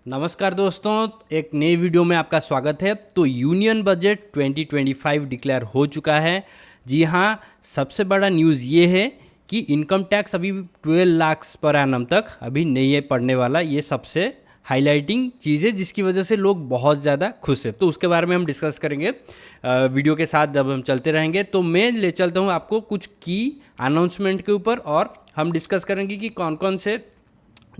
नमस्कार दोस्तों, एक नई वीडियो में आपका स्वागत है। तो यूनियन बजट 2025 डिक्लेयर हो चुका है। जी हाँ, सबसे बड़ा न्यूज़ ये है कि इनकम टैक्स अभी 12 लाख पर एनम तक अभी नहीं है पड़ने वाला। ये सबसे हाईलाइटिंग चीज़ है जिसकी वजह से लोग बहुत ज़्यादा खुश हैं। तो उसके बारे में हम डिस्कस करेंगे वीडियो के साथ जब हम चलते रहेंगे। तो मैं ले चलता हूँ आपको कुछ की अनाउंसमेंट के ऊपर, और हम डिस्कस करेंगे कि कौन कौन से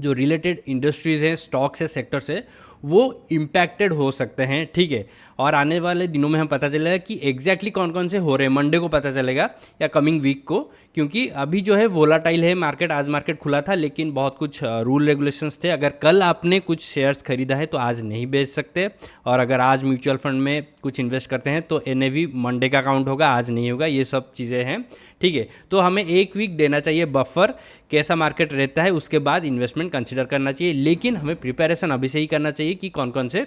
जो रिलेटेड इंडस्ट्रीज़ हैं, स्टॉक्स है, सेक्टर्स है, वो इम्पैक्टेड हो सकते हैं। ठीक है, और आने वाले दिनों में हम पता चलेगा कि एग्जैक्टली कौन कौन से हो रहे हैं। मंडे को पता चलेगा या कमिंग वीक को, क्योंकि अभी जो है वोलाटाइल है मार्केट। आज मार्केट खुला था लेकिन बहुत कुछ रूल रेगुलेशंस थे। अगर कल आपने कुछ शेयर्स खरीदा है तो आज नहीं बेच सकते, और अगर आज म्यूचुअल फंड में कुछ इन्वेस्ट करते हैं तो एनएवी मंडे का काउंट होगा, आज नहीं होगा। ये सब चीज़ें हैं। ठीक है, तो हमें एक वीक देना चाहिए बफर, कैसा मार्केट रहता है उसके बाद इन्वेस्टमेंट कंसिडर करना चाहिए। लेकिन हमें प्रिपरेशन अभी से ही करना चाहिए कि कौन कौन से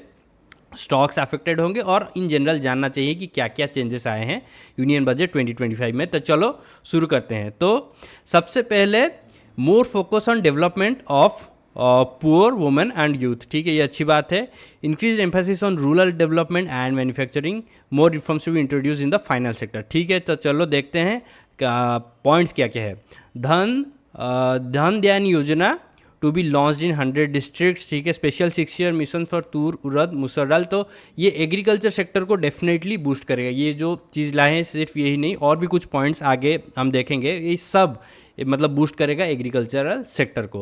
स्टॉक्स अफेक्टेड होंगे, और इन जनरल जानना चाहिए कि क्या क्या चेंजेस आए हैं यूनियन बजट 2025 में। तो चलो शुरू करते हैं। तो सबसे पहले more focus on development of poor women and youth. ठीक है, ये अच्छी बात है। Increase emphasis on rural development and manufacturing, more reforms to be introduce in the final sector. ठीक है, तो चलो देखते हैं पॉइंट्स क्या क्या है। Dhan Dhyan Yojana to be launch in 100 districts. ठीक है, special 6 year mission for tur urad masoor dal. तो ये एग्रीकल्चर सेक्टर को डेफिनेटली बूस्ट करेगा। ये जो चीज़ लाए हैं सिर्फ यही नहीं, और भी कुछ पॉइंट्स आगे हम देखेंगे। ये सब मतलब बूस्ट करेगा एग्रीकल्चरल सेक्टर को।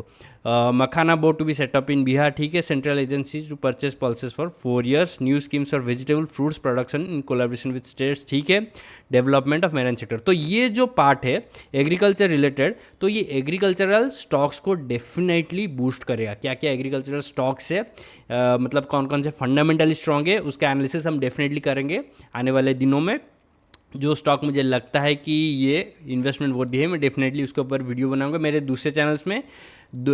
Makhana board to be set up in Bihar. ठीक है, central agencies to purchase pulses for 4 years, new schemes for vegetable fruits production in collaboration with states. ठीक है, डेवलपमेंट ऑफ मैरीन सेक्टर। तो ये जो पार्ट है एग्रीकल्चर रिलेटेड, तो ये एग्रीकल्चरल स्टॉक्स को डेफिनेटली बूस्ट करेगा। क्या क्या एग्रीकल्चरल स्टॉक्स है, मतलब कौन कौन से फंडामेंटली स्ट्रॉन्ग है, उसका एनालिसिस हम डेफिनेटली करेंगे आने वाले दिनों में। जो स्टॉक मुझे लगता है कि ये इन्वेस्टमेंट वर्दी है, मैं डेफिनेटली उसके ऊपर वीडियो बनाऊंगा मेरे दूसरे चैनल्स में।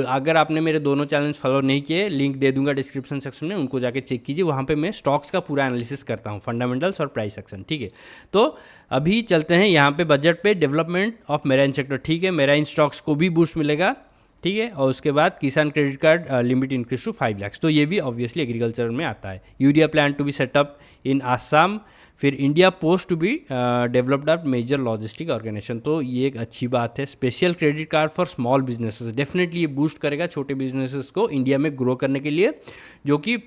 अगर आपने मेरे दोनों चैनल्स फॉलो नहीं किए, लिंक दे दूंगा डिस्क्रिप्शन सेक्शन में, उनको जाके चेक कीजिए। वहाँ पे मैं स्टॉक्स का पूरा एनालिसिस करता हूँ, फंडामेंटल्स और प्राइस एक्शन। ठीक है, तो अभी चलते हैं यहाँ पे बजट पे। Development of marine sector. ठीक है, मेराइन स्टॉक्स को भी बूस्ट मिलेगा। ठीक है, और उसके बाद Kisan credit card limit increase to 5 lakhs। तो ये भी ऑब्वियसली एग्रीकल्चर में आता है। Urea plant to be set up in Assam. फिर India post to be developed up major logistic organisation. तो ये एक अच्छी बात है। Special credit card for small businesses, definitely ये बूस्ट करेगा छोटे बिजनेसेस को इंडिया में ग्रो करने के लिए, जो कि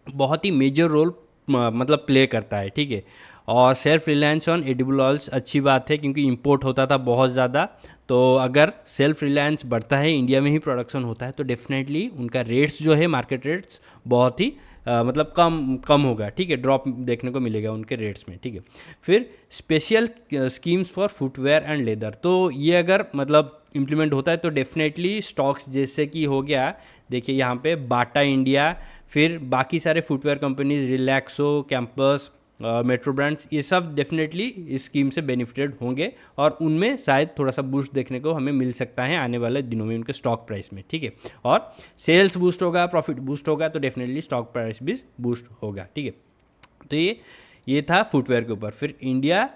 बहुत ही मेजर रोल मतलब प्ले करता है। ठीक है, और self reliance on edible oils, अच्छी बात है क्योंकि इंपोर्ट होता था बहुत ज़्यादा। तो अगर सेल्फ रिलायंस बढ़ता है, इंडिया में ही प्रोडक्शन होता है, तो डेफिनेटली उनका रेट्स जो है मार्केट रेट्स बहुत ही मतलब कम होगा। ठीक है, ड्रॉप देखने को मिलेगा उनके रेट्स में। ठीक है, फिर special schemes for footwear and leather. तो ये अगर मतलब इम्प्लीमेंट होता है तो डेफिनेटली स्टॉक्स जैसे कि हो गया, देखिए यहाँ पे बाटा इंडिया, फिर बाकी सारे footwear companies, Relaxo, campus, metro brands, ये सब डेफिनेटली इस स्कीम से बेनिफिटेड होंगे, और उनमें शायद थोड़ा सा बूस्ट देखने को हमें मिल सकता है आने वाले दिनों में उनके स्टॉक प्राइस में। ठीक है, और सेल्स बूस्ट होगा, प्रॉफिट बूस्ट होगा, तो डेफिनेटली स्टॉक प्राइस भी बूस्ट होगा। ठीक है, तो ये था फुटवेयर के ऊपर। फिर India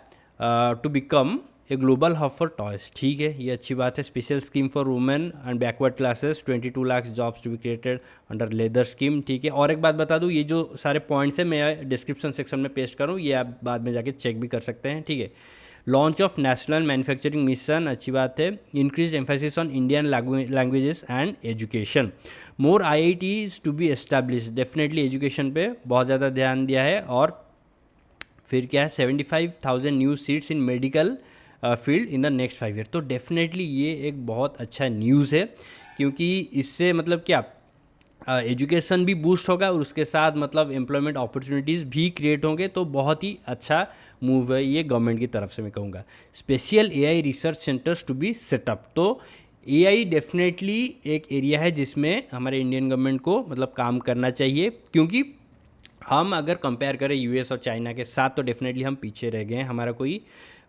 to become a global hub for toys. ठीक है, ये अच्छी बात है। Special scheme for women and backward classes, 22 lakh jobs to be created under leather scheme. ठीक है, और एक बात बता दूँ, ये जो सारे पॉइंट्स हैं मैं डिस्क्रिप्शन सेक्शन में पेस्ट करूँ, ये आप बाद में जाके चेक भी कर सकते हैं। ठीक है, launch of national manufacturing mission, अच्छी बात है। Increase emphasis on Indian languages and education, more IITs to be establish. Definitely education पे बहुत ज़्यादा ध्यान दिया है। और फिर क्या है, 75,000 new seats in medical field in the next 5 year. तो डेफिनेटली ये एक बहुत अच्छा न्यूज़ है, क्योंकि इससे मतलब क्या एजुकेशन भी बूस्ट होगा, और उसके साथ मतलब एम्प्लॉयमेंट अपॉर्चुनिटीज़ भी क्रिएट होंगे। तो बहुत ही अच्छा मूव है ये गवर्नमेंट की तरफ से, मैं कहूँगा। Special AI research centres to be set up. तो AI डेफिनेटली एक एरिया है जिसमें हमारे इंडियन गवर्नमेंट को मतलब काम करना चाहिए, क्योंकि हम अगर कंपेयर करें US और चाइना के साथ तो डेफिनेटली हम पीछे रह गए हैं। हमारा कोई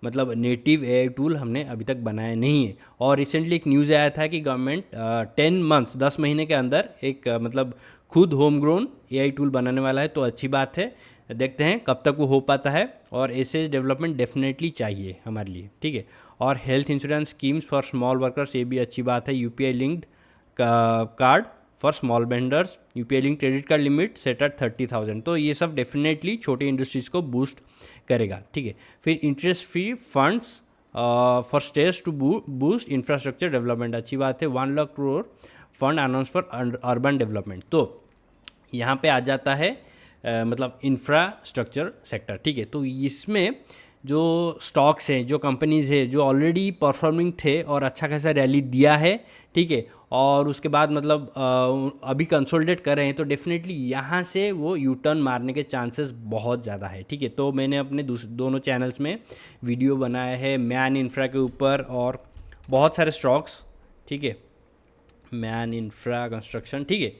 मतलब नेटिव AI टूल हमने अभी तक बनाया नहीं है। और रिसेंटली एक न्यूज़ आया था कि गवर्नमेंट 10 months 10 महीने के अंदर एक मतलब खुद होम ग्रोन AI टूल बनाने वाला है। तो अच्छी बात है, देखते हैं कब तक वो हो पाता है, और ऐसे डेवलपमेंट डेफिनेटली चाहिए हमारे लिए। ठीक है, और health insurance schemes for small workers, ये भी अच्छी बात है। UPI linked card for small vendors, UPI link credit card limit set at 30,000। तो ये सब डेफिनेटली छोटे इंडस्ट्रीज को बूस्ट करेगा, ठीक है। फिर interest free funds for states to boost infrastructure development, अच्छी बात है। 1 lakh crore fund announce for urban development. तो यहाँ पे आ जाता है मतलब इंफ्रास्ट्रक्चर सेक्टर, ठीक है। तो इसमें जो स्टॉक्स हैं, जो कंपनीज़ है जो ऑलरेडी परफॉर्मिंग थे और अच्छा खासा रैली दिया है, ठीक है, और उसके बाद मतलब अभी कंसोलिडेट कर रहे हैं, तो डेफिनेटली यहाँ से वो यू टर्न मारने के चांसेस बहुत ज़्यादा है, ठीक है। तो मैंने अपने दोनों चैनल्स में वीडियो बनाया है मैन इंफ्रा के ऊपर और बहुत सारे स्टॉक्स, ठीक है, मैन इंफ्रा कंस्ट्रक्शन, ठीक है,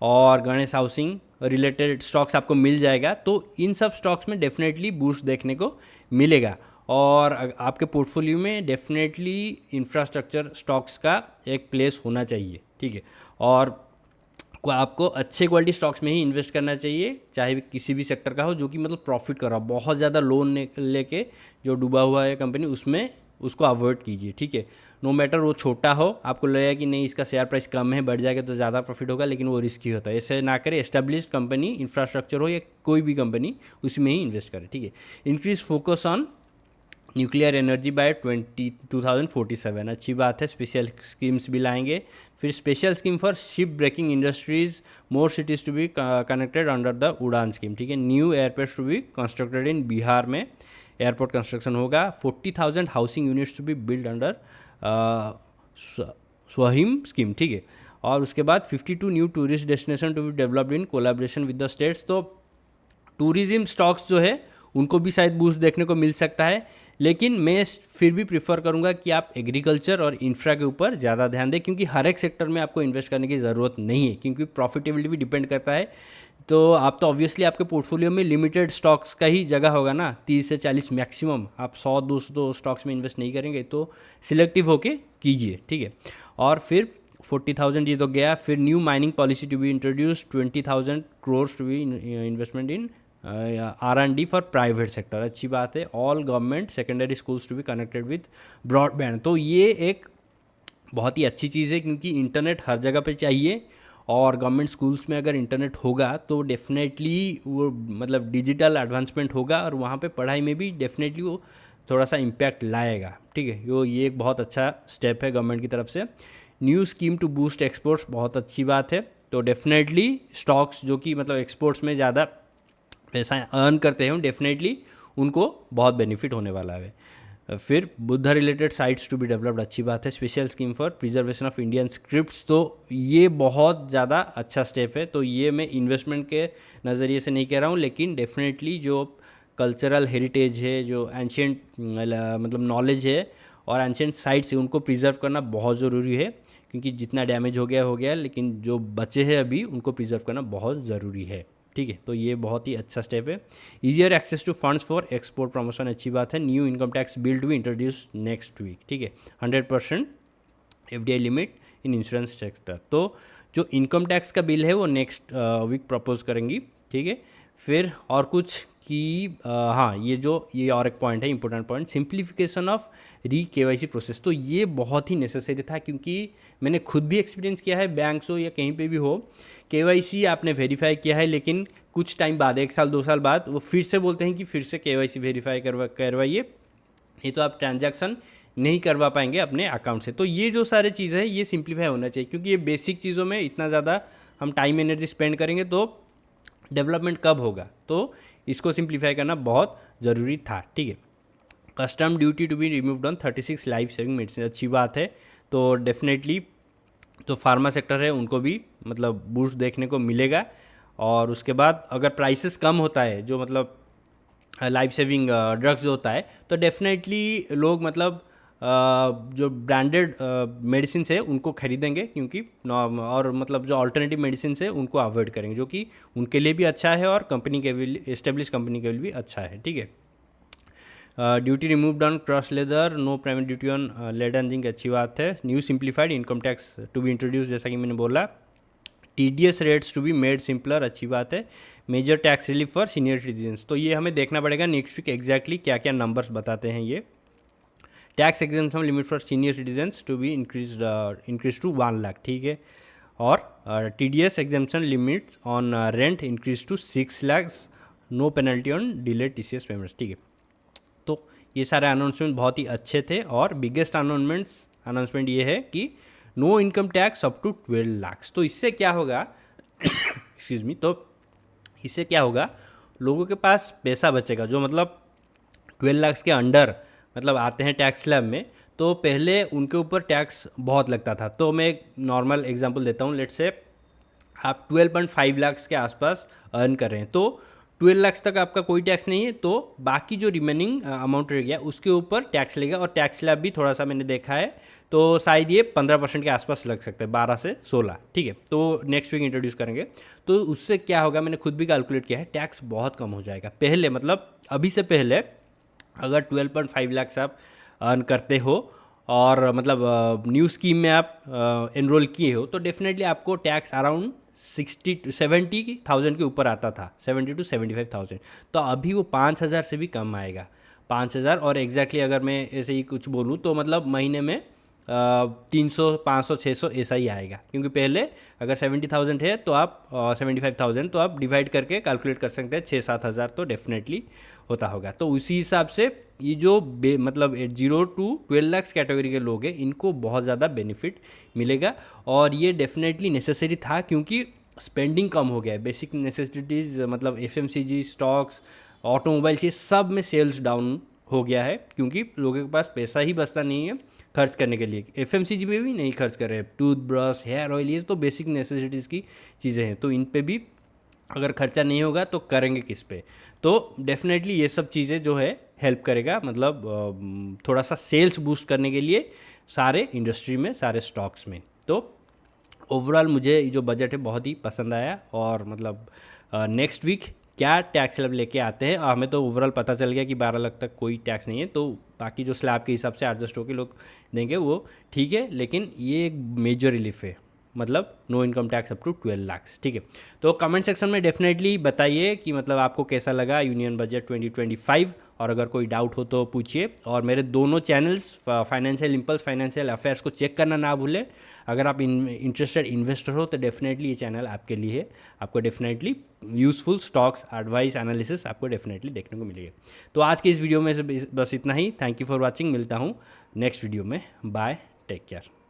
और गणेश हाउसिंग रिलेटेड स्टॉक्स आपको मिल जाएगा। तो इन सब स्टॉक्स में डेफिनेटली बूस्ट देखने को मिलेगा और आपके पोर्टफोलियो में डेफिनेटली इंफ्रास्ट्रक्चर स्टॉक्स का एक प्लेस होना चाहिए, ठीक है। और आपको अच्छे क्वालिटी स्टॉक्स में ही इन्वेस्ट करना चाहिए, चाहे किसी भी सेक्टर का हो, जो कि मतलब प्रॉफिट कर रहा हो। बहुत ज़्यादा लोन लेके जो डूबा हुआ है कंपनी, उसमें उसको अवॉइड कीजिए, ठीक है। नो मैटर वो छोटा हो, आपको लगेगा कि नहीं इसका शेयर प्राइस कम है, बढ़ जाएगा तो ज़्यादा प्रॉफिट होगा, लेकिन वो रिस्की होता है। ऐसे ना करें, एस्टेब्लिश्ड कंपनी, इंफ्रास्ट्रक्चर हो या कोई भी कंपनी, उसमें ही इन्वेस्ट करें, ठीक है। Increase focus on nuclear energy by 2047, अच्छी बात है। स्पेशल स्कीम्स भी लाएंगे। फिर special scheme for ship breaking industries, more cities to be connected under the Udan scheme, ठीक है। New airports to be constructed in Bihar में एयरपोर्ट कंस्ट्रक्शन होगा। 40,000 housing units to be build under Swamih scheme, ठीक है। और उसके बाद 52 new tourist destination to be developed in collaboration with the states. तो टूरिज्म स्टॉक्स जो है उनको भी शायद बूस्ट देखने को मिल सकता है, लेकिन मैं फिर भी प्रीफर करूंगा कि आप एग्रीकल्चर और इंफ्रा के ऊपर ज़्यादा ध्यान दें, क्योंकि हर एक सेक्टर में आपको इन्वेस्ट करने की ज़रूरत नहीं है, क्योंकि प्रॉफिटेबिलिटी भी डिपेंड करता है। तो आप तो ऑब्वियसली आपके पोर्टफोलियो में लिमिटेड स्टॉक्स का ही जगह होगा ना, 30 से 40 मैक्सिमम, आप 100-200 स्टॉक्स में इन्वेस्ट नहीं करेंगे, तो सिलेक्टिव होके कीजिए, ठीक है। और फिर 40,000 ये तो गया। फिर new mining policy to be introduce, 20,000 crore to be investment in R&D for private sector, अच्छी बात है। All government secondary schools to be connected with broadband, तो ये एक बहुत ही अच्छी चीज़ है, क्योंकि इंटरनेट हर जगह पे चाहिए और गवर्नमेंट स्कूल्स में अगर इंटरनेट होगा तो डेफिनेटली वो मतलब डिजिटल एडवांसमेंट होगा और वहाँ पे पढ़ाई में भी डेफिनेटली वो थोड़ा सा इम्पैक्ट लाएगा, ठीक है। ये एक बहुत अच्छा स्टेप है गवर्नमेंट की तरफ से। New scheme to boost exports, बहुत अच्छी बात है। तो डेफिनेटली स्टॉक्स जो कि मतलब एक्सपोर्ट्स में ज़्यादा पैसा अर्न करते हैं, डेफिनेटली उनको बहुत बेनिफिट होने वाला है। फिर Buddha related sites to be developed, अच्छी बात है। Special scheme for preservation of Indian scripts, तो ये बहुत ज़्यादा अच्छा स्टेप है। तो ये मैं इन्वेस्टमेंट के नज़रिए से नहीं कह रहा हूँ, लेकिन डेफिनेटली जो कल्चरल हेरिटेज है, जो एंशियंट मतलब नॉलेज है और एंशियंट साइट्स है, उनको प्रिजर्व करना बहुत ज़रूरी है, क्योंकि जितना डैमेज हो गया, लेकिन जो बचे हैं अभी उनको प्रिजर्व करना बहुत ज़रूरी है, ठीक है। तो ये बहुत ही अच्छा स्टेप है। Easier access to funds for export promotion, अच्छी बात है। New income tax bill to be introduce next week, ठीक है। 100% FDI limit in insurance sector, तो जो इनकम टैक्स का बिल है वो नेक्स्ट वीक प्रपोज करेंगी, ठीक है। फिर और कुछ कि हाँ, ये और एक पॉइंट है, important point, simplification of KYC process. तो ये बहुत ही नेसेसरी था, क्योंकि मैंने खुद भी एक्सपीरियंस किया है, बैंक्स हो या कहीं पे भी हो, KYC आपने वेरीफाई किया है, लेकिन कुछ टाइम बाद, 1 साल 2 साल बाद वो फिर से बोलते हैं कि फिर से KYC वेरीफाई करवाइए, ये तो आप ट्रांजैक्शन नहीं करवा पाएंगे अपने अकाउंट से। तो ये जो सारे चीज़ें हैं ये सिंप्लीफाई होना चाहिए, क्योंकि ये बेसिक चीज़ों में इतना ज़्यादा हम टाइम एनर्जी स्पेंड करेंगे तो डेवलपमेंट कब होगा। तो इसको सिंप्लीफाई करना बहुत ज़रूरी था, ठीक है। Custom duty to be removed on 36 life saving medicine, अच्छी बात है। तो डेफिनेटली तो फार्मा सेक्टर है उनको भी मतलब बूस्ट देखने को मिलेगा। और उसके बाद अगर प्राइसेस कम होता है, जो मतलब लाइफ सेविंग ड्रग्स जो होता है, तो डेफिनेटली लोग मतलब जो ब्रांडेड मेडिसिन है उनको खरीदेंगे, क्योंकि और मतलब जो अल्टरनेटिव मेडिसिन है उनको अवॉइड करेंगे, जो कि उनके लिए भी अच्छा है और कंपनी के भी, एस्टेब्लिश कंपनी के लिए भी अच्छा है, ठीक है। Duty removed on cross leather, no primary duty on lead and zinc, अच्छी बात है। New simplified income tax to be introduce, जैसा कि मैंने बोला। TDS rates to be made simpler, अच्छी बात है। Major tax relief for senior citizens, तो ये हमें देखना पड़ेगा नेक्स्ट वीक एग्जैक्टली क्या क्या नंबर्स बताते हैं ये। Tax exemption limit for senior citizens to be increase to 1 lakh, ठीक है। और TDS exemption limits on rent increase to 6 lakh, no penalty on delay TCS payments. ठीक है, तो ये सारे अनाउंसमेंट बहुत ही अच्छे थे और बिगेस्ट अनाउंसमेंट ये है कि no income tax up to 12 lakh. तो इससे क्या होगा एक्सक्यूज मी, तो इससे क्या होगा, लोगों के पास पैसा बचेगा जो मतलब 12 लाख के अंडर मतलब आते हैं टैक्स स्लैब में। तो पहले उनके ऊपर टैक्स बहुत लगता था। तो मैं एक नॉर्मल एग्जांपल देता हूँ, लेट्स से आप 12.5 लाख के आसपास अर्न कर रहे हैं, तो 12 लाख तक आपका कोई टैक्स नहीं है, तो बाकी जो रिमेनिंग अमाउंट रह गया उसके ऊपर टैक्स लगेगा। और टैक्स स्लैब भी थोड़ा सा मैंने देखा है, तो शायद ये 15% के आसपास लग सकता है, 12 से 16। ठीक है, तो नेक्स्ट वीक इंट्रोड्यूस करेंगे। तो उससे क्या होगा, मैंने खुद भी कैलकुलेट किया है, टैक्स बहुत कम हो जाएगा। पहले मतलब अभी से पहले अगर 12.5 लाख आप अर्न करते हो और मतलब न्यू स्कीम में आप एनरोल किए हो, तो डेफिनेटली आपको टैक्स अराउंड 70,000 के ऊपर आता था, 70 to 75,000। तो अभी वो 5,000 से भी कम आएगा, 5,000। और एग्जैक्टली अगर मैं ऐसे ही कुछ बोलूँ तो मतलब महीने में 300, 500, 600 ऐसा ही आएगा। क्योंकि पहले अगर 70,000 है तो आप 75,000 तो आप डिवाइड करके कैलकुलेट कर सकते हैं, 6-7 हज़ार तो डेफिनेटली होता होगा। तो उसी हिसाब से ये जो मतलब 0 to 12 लाख कैटेगरी के लोग हैं, इनको बहुत ज़्यादा बेनिफिट मिलेगा। और ये डेफिनेटली नेसेसरी था क्योंकि स्पेंडिंग कम हो गया है। बेसिक नेसेसिटीज़ मतलब FMCG, स्टॉक्स, ऑटोमोबाइल्स, ये सब में सेल्स डाउन हो गया है क्योंकि लोगों के पास पैसा ही बचता नहीं है खर्च करने के लिए। FMCG में भी नहीं खर्च कर रहे, टूथब्रश, हेयर ऑयल, ये तो बेसिक नेसेसिटीज़ की चीज़ें हैं, तो इन पे भी अगर खर्चा नहीं होगा तो करेंगे किस पे। तो डेफिनेटली ये सब चीज़ें जो है हेल्प करेगा, मतलब थोड़ा सा सेल्स बूस्ट करने के लिए सारे इंडस्ट्री में, सारे स्टॉक्स में। तो ओवरऑल मुझे जो बजट है बहुत ही पसंद आया। और मतलब नेक्स्ट वीक क्या टैक्स स्लैब लेके आते हैं, हमें तो ओवरऑल पता चल गया कि 12 लाख तक कोई टैक्स नहीं है, तो बाकी जो स्लैब के हिसाब से एडजस्ट होकर लोग देंगे वो ठीक है। लेकिन ये एक मेजर रिलीफ है, मतलब no income tax up to 12 lakh. ठीक है, तो कमेंट सेक्शन में डेफिनेटली बताइए कि मतलब आपको कैसा लगा यूनियन बजट 2025, और अगर कोई डाउट हो तो पूछिए। और मेरे दोनों channels financial impulse, financial affairs को चेक करना ना भूलें। अगर आप इंटरेस्टेड इन्वेस्टर हो तो डेफिनेटली ये चैनल आपके लिए है, आपको definitely useful stocks advice analysis आपको डेफिनेटली देखने को मिलेगी। तो आज के इस वीडियो में से बस इतना ही। थैंक यू फॉर वॉचिंग, मिलता हूँ नेक्स्ट वीडियो में। Bye, take care.